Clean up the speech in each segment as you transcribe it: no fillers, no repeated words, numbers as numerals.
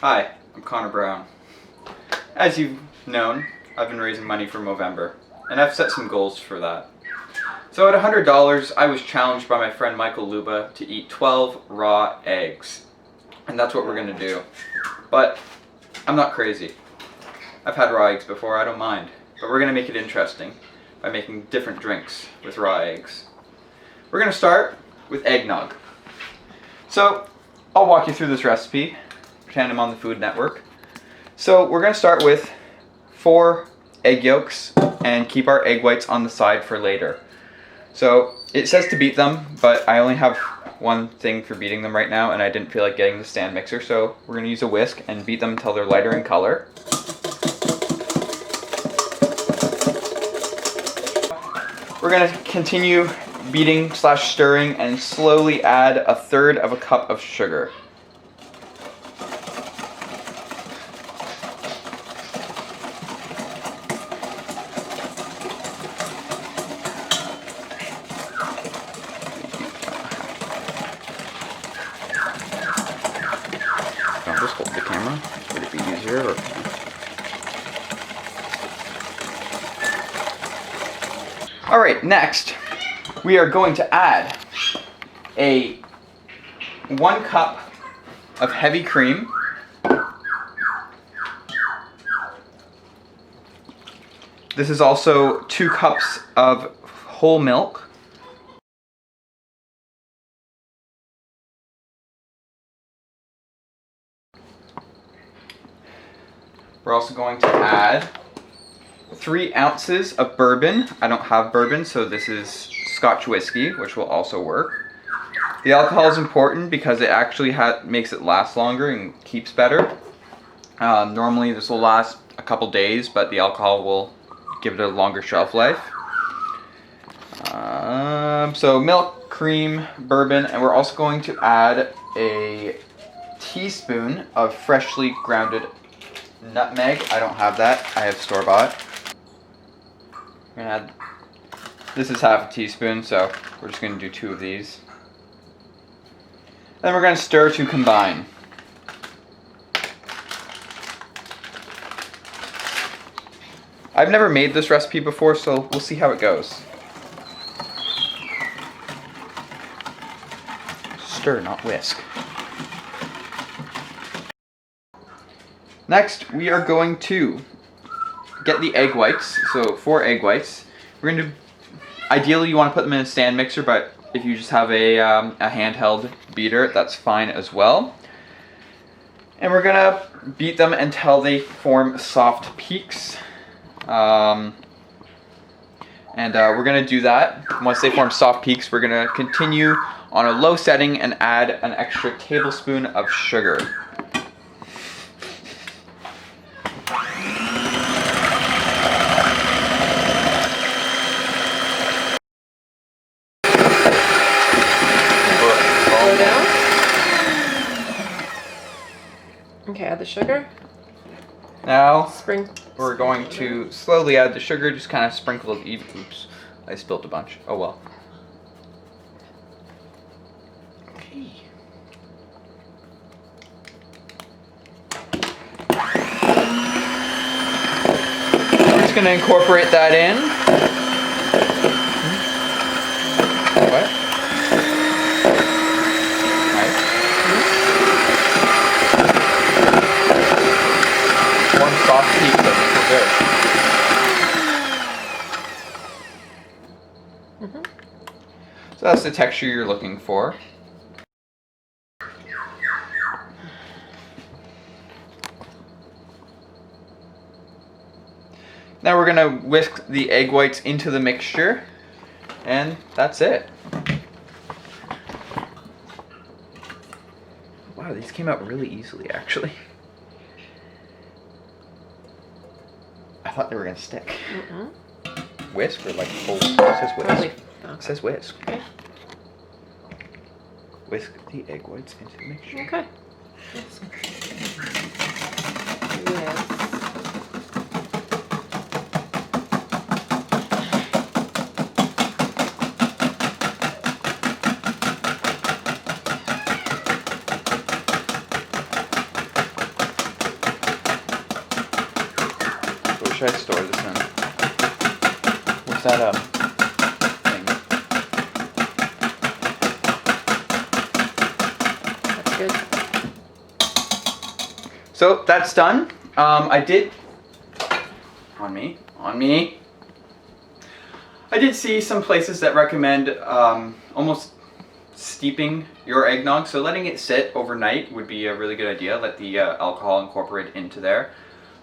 Hi, I'm Connor Brown. As you've known, I've been raising money for Movember, and I've set some goals for that. So at $100, I was challenged by my friend Michael Luba to eat 12 raw eggs. And that's what we're going to do. But I'm not crazy. I've had raw eggs before, I don't mind. But we're going to make it interesting by making different drinks with raw eggs. We're going to start with eggnog. So I'll walk you through this recipe. Pretend I'm on the Food Network. So we're going to start with 4 egg yolks and keep our egg whites on the side for later. So it says to beat them, but I only have one thing for beating them right now, and I didn't feel like getting the stand mixer, so we're going to use a whisk and beat them until they're lighter in color. We're going to continue beating / stirring and slowly add 1/3 cup of sugar. I'll just hold the camera. Would it be easier? Or... Alright, next we are going to add 1 cup of heavy cream. This is also 2 cups of whole milk. We're also going to add 3 ounces of bourbon. I don't have bourbon, so this is Scotch whiskey, which will also work. The alcohol is important because it actually makes it last longer and keeps better. Normally this will last a couple days, but the alcohol will give it a longer shelf life. So milk, cream, bourbon, and we're also going to add a teaspoon of freshly grounded nutmeg. I don't have that. I have store-bought. I'm gonna add, this is half a teaspoon, so we're just gonna do 2 of these. Then we're gonna stir to combine. I've never made this recipe before, so we'll see how it goes. Stir, not whisk. Next, we are going to get the egg whites, so 4 egg whites. We're going to, ideally you want to put them in a stand mixer, but if you just have a handheld beater, that's fine as well. And we're going to beat them until they form soft peaks. We're going to do that. Once they form soft peaks, we're going to continue on a low setting and add an extra tablespoon of sugar. Okay, add the sugar. Now we're going to slowly add the sugar, just kind of sprinkle it even. Oops, I spilled a bunch. Oh well. Okay. I'm just going to incorporate that in. What? Soft peak, so this is good. So that's the texture you're looking for. Now we're going to whisk the egg whites into the mixture, and that's it. Wow, these came out really easily, actually. I thought they were going to stick. Whisk or like full? It says whisk. Probably. It says whisk. Okay. Whisk the egg whites into the mixture. Okay. Yes. should I store this in? What's that thing? That's good. So that's done. I did on me. I did see some places that recommend almost steeping your eggnog, so letting it sit overnight would be a really good idea. Let the alcohol incorporate into there.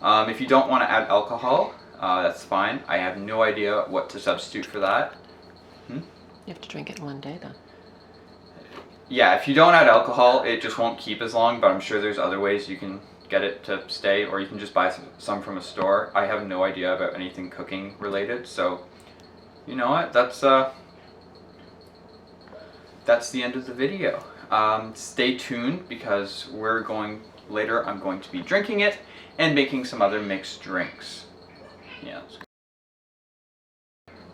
If you don't want to add alcohol, that's fine. I have no idea what to substitute for that. You have to drink it in one day then. Yeah, if you don't add alcohol, it just won't keep as long, but I'm sure there's other ways you can get it to stay, or you can just buy some from a store. I have no idea about anything cooking related, so you know what, that's the end of the video. Stay tuned, because later I'm going to be drinking it and making some other mixed drinks. Yeah.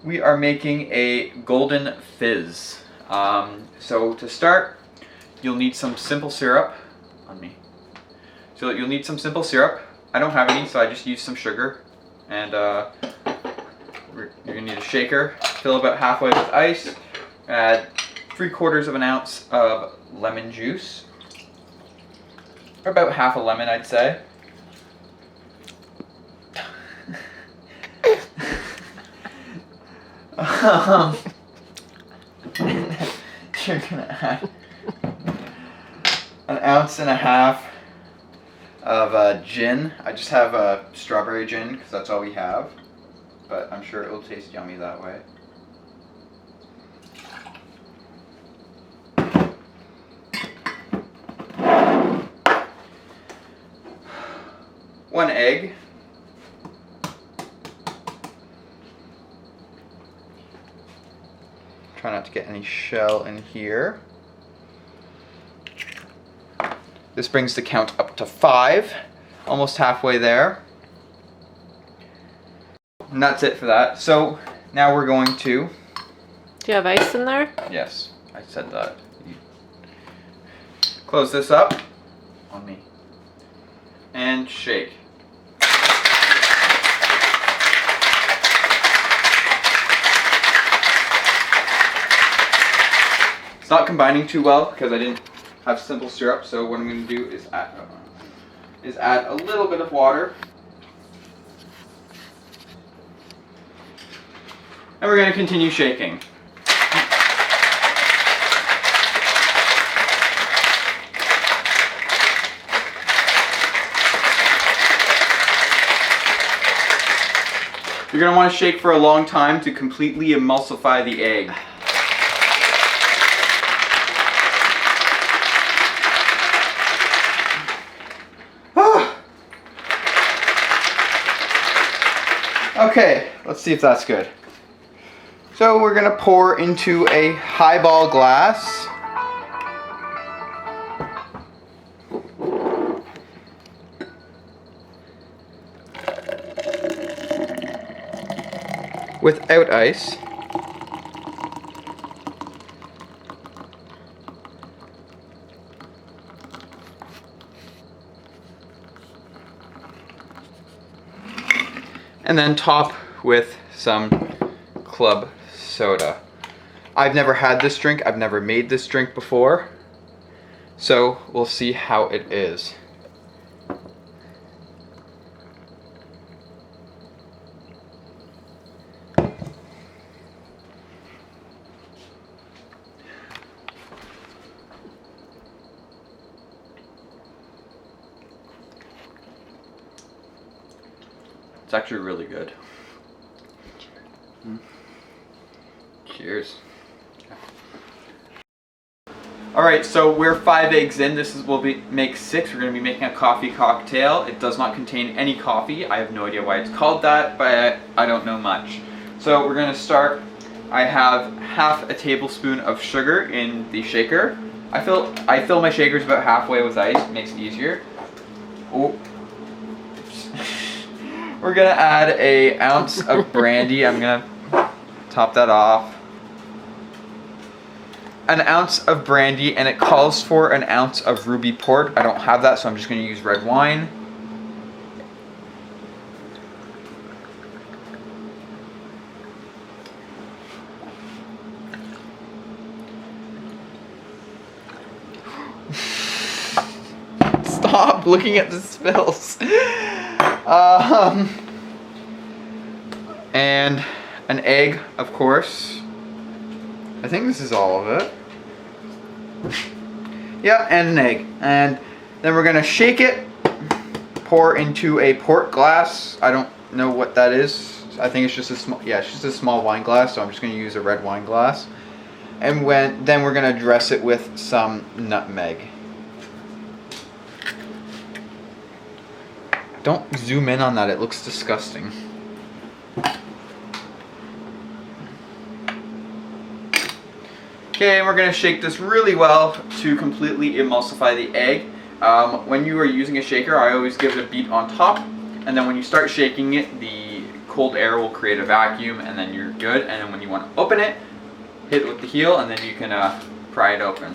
We are making a golden fizz. So to start, you'll need some simple syrup on me. So you'll need some simple syrup. I don't have any, so I just used some sugar. And you're gonna need a shaker. Fill about halfway with ice. Add 3/4 of an ounce of lemon juice. Or about half a lemon, I'd say. You're gonna add 1.5 ounces of gin. I just have strawberry gin because that's all we have, but I'm sure it'll taste yummy that way. One egg. Try not to get any shell in here. This brings the count up to 5, almost halfway there. And that's it for that. So now we're going to... Do you have ice in there? Yes, I said that. Close this up on me and shake. It's not combining too well because I didn't have simple syrup, so what I'm going to do is add a little bit of water. And we're going to continue shaking. You're going to want to shake for a long time to completely emulsify the egg. Okay, let's see if that's good. So we're gonna pour into a highball glass. Without ice. And then top with some club soda. I've never had this drink, I've never made this drink before, so we'll see how it is. It's actually really good. Cheers. Alright, so we're 5 eggs in. This will make 6. We're going to be making a coffee cocktail. It does not contain any coffee. I have no idea why it's called that, but I don't know much. So we're going to start. I have half a tablespoon of sugar in the shaker. I fill my shakers about halfway with ice. It makes it easier. Oh. We're gonna add an ounce of brandy. I'm gonna top that off. An ounce of brandy, and it calls for an ounce of ruby port. I don't have that, so I'm just gonna use red wine. stop looking at the spills. And an egg, of course. I think this is all of it. Yeah, and an egg. And then we're gonna shake it, pour into a port glass. I don't know what that is. I think it's just a small, yeah, it's just a small wine glass, so I'm just gonna use a red wine glass. And then we're gonna dress it with some nutmeg. Don't zoom in on that, it looks disgusting. Okay, and we're gonna shake this really well to completely emulsify the egg. When you are using a shaker, I always give it a beat on top, and then when you start shaking it, the cold air will create a vacuum, and then you're good. And then when you want to open it, hit it with the heel, and then you can pry it open.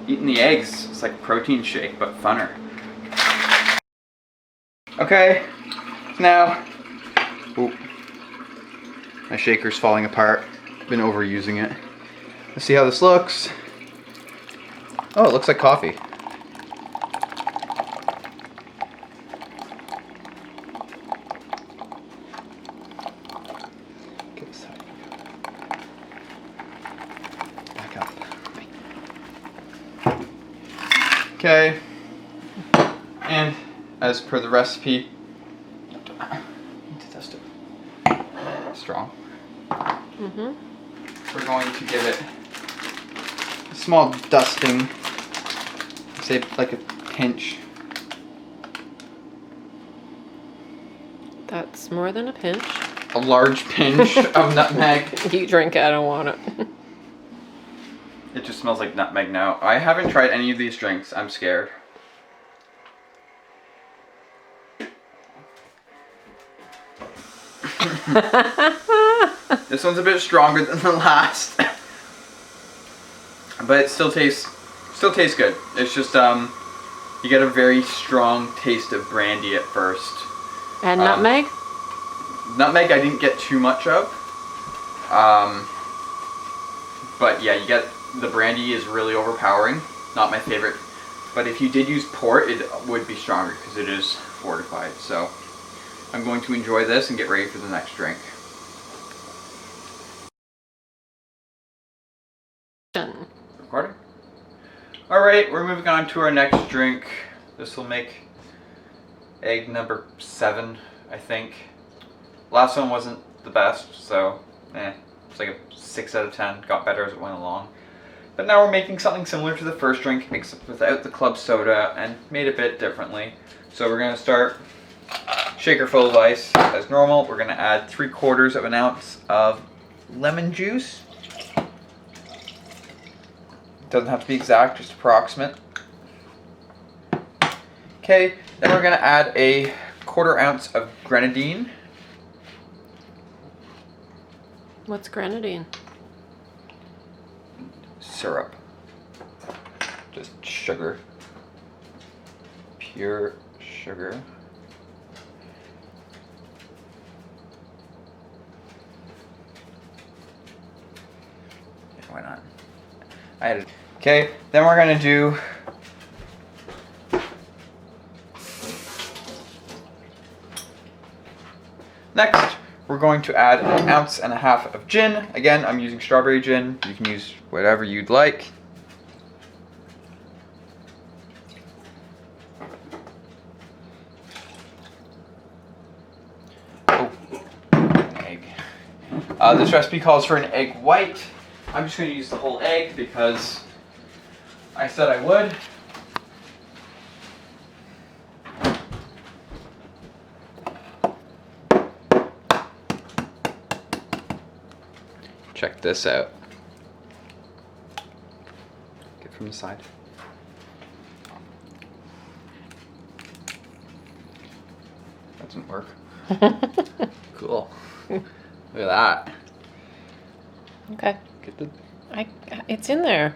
Eating the eggs, it's like a protein shake, but funner. Okay, now, ooh, my shaker's falling apart. Been overusing it. Let's see how this looks. Oh, it looks like coffee. Get this side. Back up. Okay, and as per the recipe, need to test it. Strong. We're going to give it a small dusting, say like a pinch. That's more than a pinch. A large pinch of nutmeg. You drink it, I don't want it. It just smells like nutmeg now. I haven't tried any of these drinks. I'm scared. This one's a bit stronger than the last, but it still tastes good. It's just you get a very strong taste of brandy at first. And nutmeg? Nutmeg I didn't get too much of, but yeah, you get. The brandy is really overpowering. Not my favorite. But if you did use port, it would be stronger because it is fortified. So I'm going to enjoy this and get ready for the next drink. Recording? Alright, we're moving on to our next drink. This will make egg number 7, I think. Last one wasn't the best, so it's like a 6 out of 10. Got better as it went along. But now we're making something similar to the first drink, except without the club soda and made a bit differently. So we're going to start shaker full of ice as normal. We're going to add 3/4 of an ounce of lemon juice. Doesn't have to be exact, just approximate. Okay, then we're going to add a 1/4 ounce of grenadine. What's grenadine? Syrup. Just sugar. Pure sugar. Yeah, why not? I added. Okay, then we're gonna do next. We're going to add 1.5 ounces of gin. Again, I'm using strawberry gin. You can use whatever you'd like. Oh, an egg. This recipe calls for an egg white. I'm just going to use the whole egg because I said I would. Check this out. Get from the side. That doesn't work. Cool. Look at that. Okay. Get the. It's in there.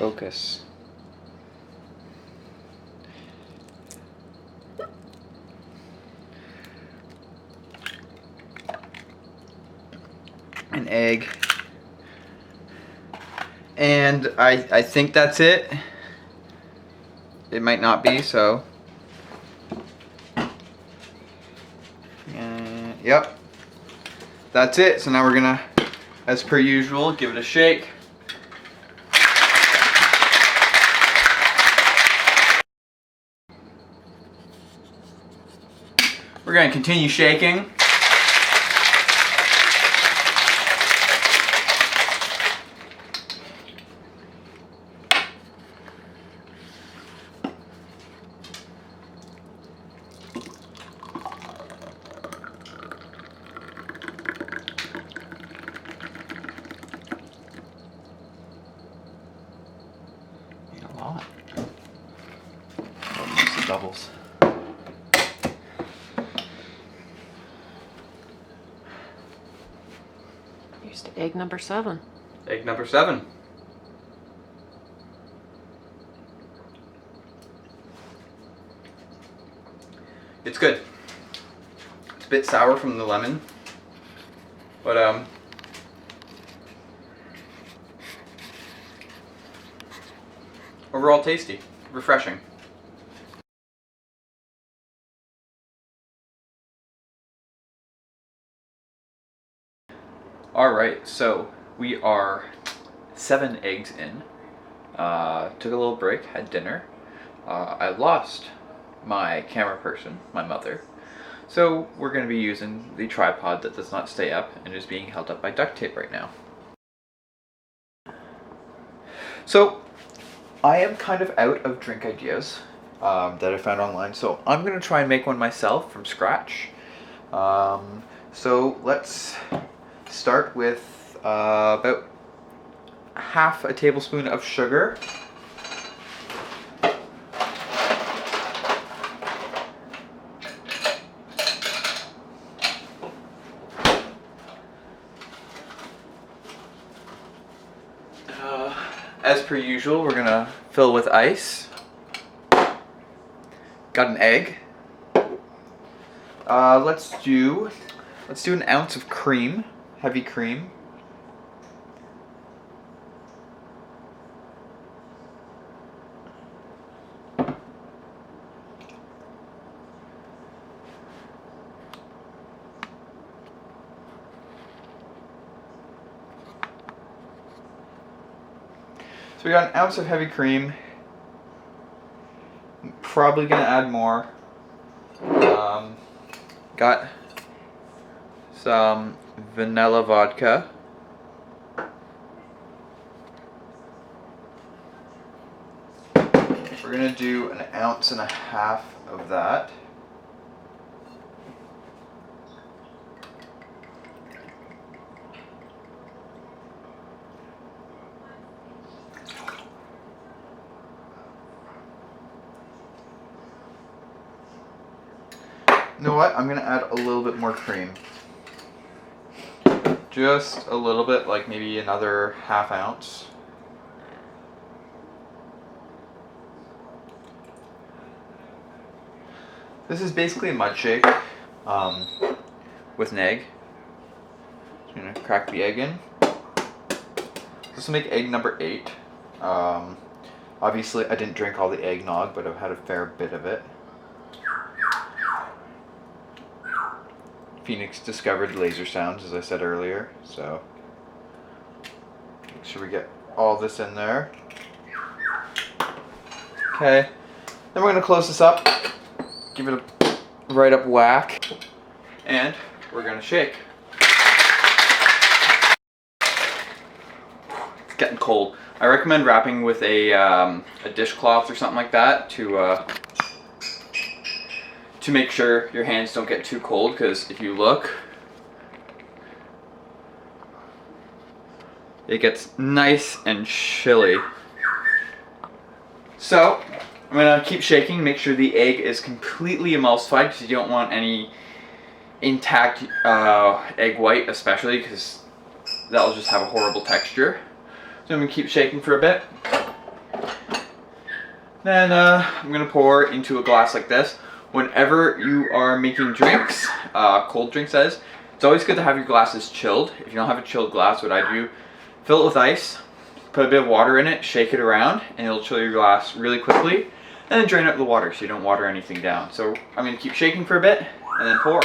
Focus. An egg. And I think that's it. It might not be, so. Yep. That's it. So now we're gonna, as per usual, give it a shake. We're gonna continue shaking. A lot. Mostly doubles. Here's to egg number 7. Egg number 7. It's good. It's a bit sour from the lemon, but overall tasty, refreshing. Alright, so we are 7 eggs in. Took a little break, had dinner. I lost my camera person, my mother. So we're going to be using the tripod that does not stay up and is being held up by duct tape right now. So I am kind of out of drink ideas that I found online, so I'm going to try and make one myself from scratch. So let's start with about half a tablespoon of sugar. As per usual, we're gonna fill with ice. Got an egg. Let's do an ounce of cream, heavy cream. So we got an ounce of heavy cream. I'm probably gonna add more. Got some vanilla vodka. We're gonna do an ounce and a half of that. You know what? I'm gonna add a little bit more cream. Just a little bit, like maybe another half ounce. This is basically a mud shake with an egg. So I'm gonna crack the egg in. This will make egg number 8. Obviously, I didn't drink all the eggnog, but I've had a fair bit of it. Phoenix discovered laser sounds, as I said earlier, so make sure we get all this in there. Okay, then we're going to close this up, give it a right up whack, and we're going to shake. It's getting cold. I recommend wrapping with a dishcloth or something like that to make sure your hands don't get too cold, because if you look, it gets nice and chilly. So I'm gonna keep shaking, make sure the egg is completely emulsified, because you don't want any intact egg white, especially because that'll just have a horrible texture. So I'm gonna keep shaking for a bit. Then I'm gonna pour into a glass like this. Whenever you are making drinks, cold drinks that is, it's always good to have your glasses chilled. If you don't have a chilled glass, what I do, fill it with ice, put a bit of water in it, shake it around, and it'll chill your glass really quickly. And then drain out the water so you don't water anything down. So I'm gonna keep shaking for a bit and then pour.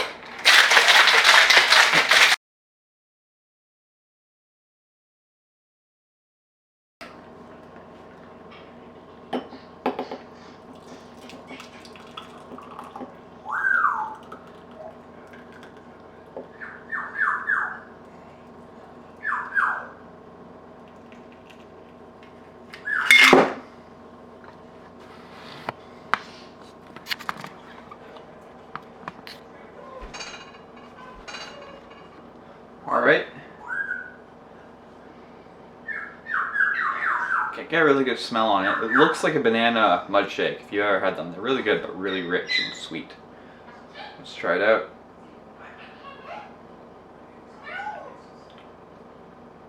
All right. Okay, get a really good smell on it. It looks like a banana mud shake. If you ever had them, they're really good, but really rich and sweet. Let's try it out.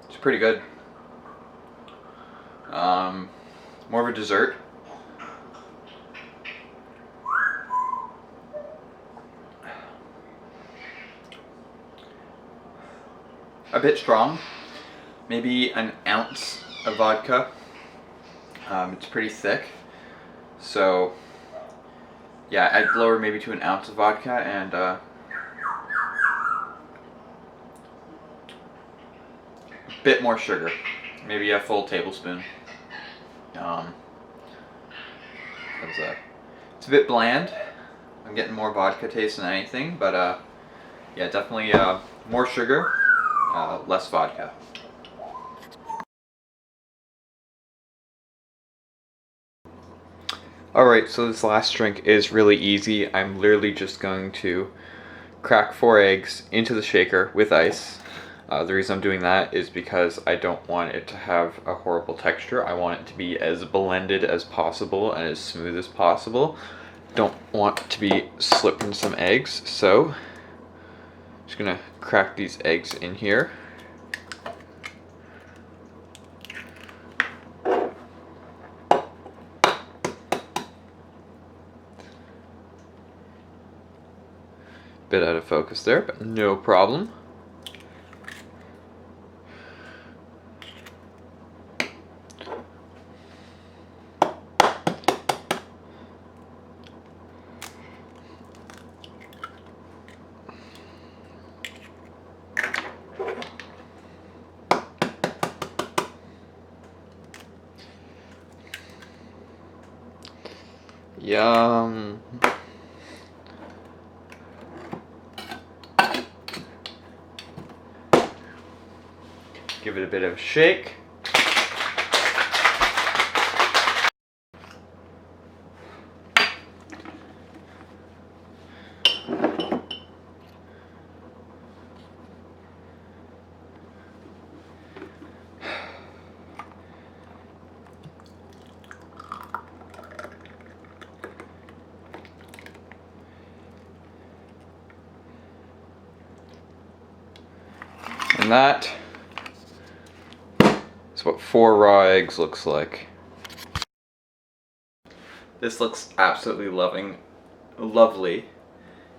It's pretty good. More of a dessert. A bit strong. Maybe an ounce of vodka. It's pretty thick. So, yeah, I'd lower maybe to an ounce of vodka and a bit more sugar. Maybe a full tablespoon. It's a bit bland. I'm getting more vodka taste than anything, but yeah, definitely more sugar, less vodka. Alright, so this last drink is really easy. I'm literally just going to crack 4 eggs into the shaker with ice. The reason I'm doing that is because I don't want it to have a horrible texture. I want it to be as blended as possible and as smooth as possible. Don't want it to be slipping some eggs, so just gonna crack these eggs in here. Bit out of focus there, but no problem. Yum. Give it a bit of a shake. And that is what 4 raw eggs looks like. This looks absolutely lovely.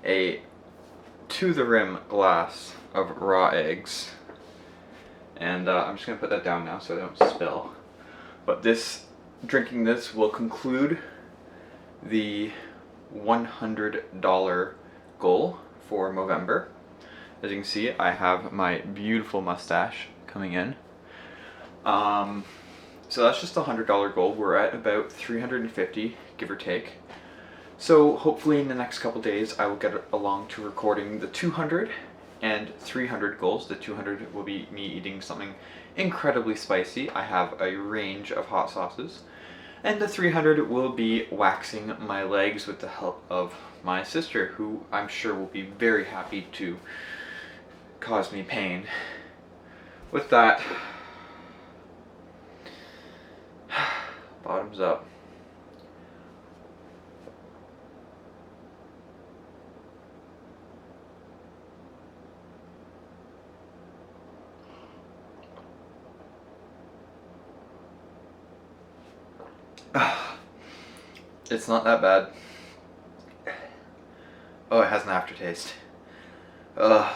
A to the rim glass of raw eggs. And I'm just gonna put that down now so I don't spill. But drinking this will conclude the $100 goal for Movember. As you can see, I have my beautiful mustache coming in. So that's just a $100 goal. We're at about 350, give or take. So hopefully in the next couple days, I will get along to recording the 200 and 300 goals. The 200 will be me eating something incredibly spicy. I have a range of hot sauces. And the 300 will be waxing my legs with the help of my sister, who I'm sure will be very happy to cause me pain. With that, bottoms up. It's not that bad. Oh, it has an aftertaste. Ugh.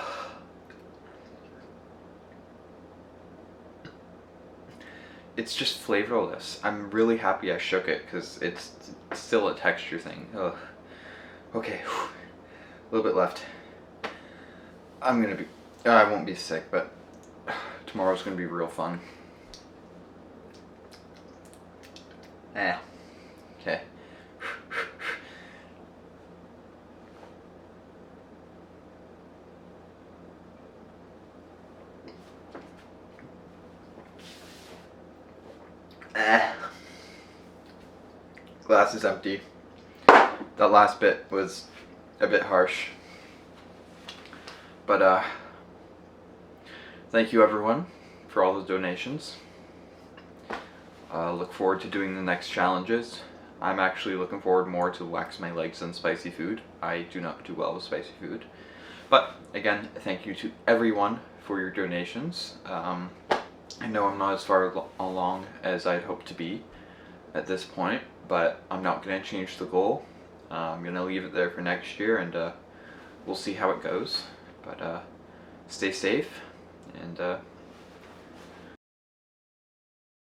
It's just flavorless. I'm really happy I shook it because it's still a texture thing. Ugh. Okay, a little bit left. I'm gonna be, I won't be sick, but tomorrow's gonna be real fun. Okay. Glass is empty. That last bit was a bit harsh. But thank you everyone for all the donations. Look forward to doing the next challenges. I'm actually looking forward more to wax my legs than spicy food. I do not do well with spicy food. But again, thank you to everyone for your donations. I know I'm not as far along as I'd hoped to be at this point, but I'm not going to change the goal. I'm going to leave it there for next year, and we'll see how it goes. But stay safe, and